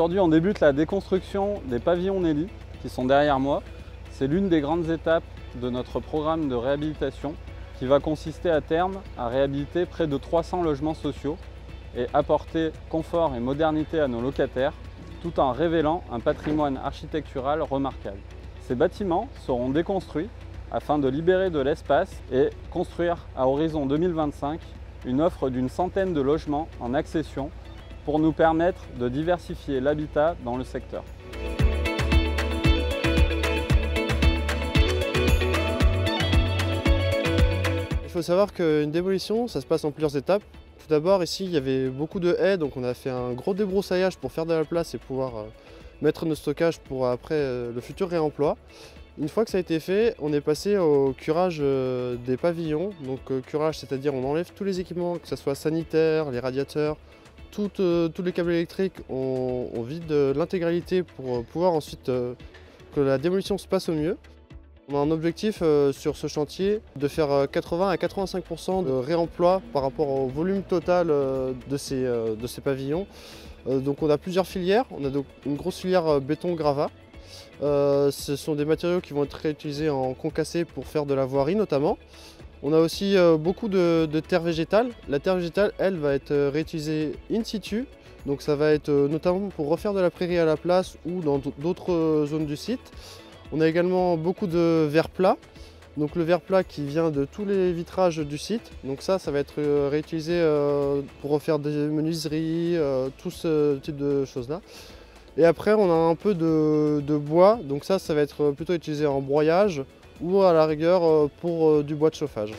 Aujourd'hui, on débute la déconstruction des pavillons Nelly qui sont derrière moi. C'est l'une des grandes étapes de notre programme de réhabilitation qui va consister à terme à réhabiliter près de 300 logements sociaux et apporter confort et modernité à nos locataires tout en révélant un patrimoine architectural remarquable. Ces bâtiments seront déconstruits afin de libérer de l'espace et construire à horizon 2025 une offre d'une centaine de logements en accession pour nous permettre de diversifier l'habitat dans le secteur. Il faut savoir qu'une démolition, ça se passe en plusieurs étapes. Tout d'abord, ici, il y avait beaucoup de haies, donc on a fait un gros débroussaillage pour faire de la place et pouvoir mettre nos stockages pour après le futur réemploi. Une fois que ça a été fait, on est passé au curage des pavillons. Donc curage, c'est-à-dire on enlève tous les équipements, que ce soit sanitaire, les radiateurs, tous les câbles électriques, on vide l'intégralité pour pouvoir ensuite que la démolition se passe au mieux. On a un objectif sur ce chantier de faire 80 à 85% de réemploi par rapport au volume total de ces pavillons. Donc on a plusieurs filières, on a donc une grosse filière béton-gravat. Ce sont des matériaux qui vont être réutilisés en concassé pour faire de la voirie notamment. On a aussi beaucoup de terre végétale. La terre végétale, elle, va être réutilisée in situ. Donc ça va être notamment pour refaire de la prairie à la place ou dans d'autres zones du site. On a également beaucoup de verre plat. Donc le verre plat qui vient de tous les vitrages du site. Donc ça va être réutilisé pour refaire des menuiseries, tout ce type de choses-là. Et après, on a un peu de bois. Donc ça va être plutôt utilisé en broyage ou à la rigueur pour du bois de chauffage.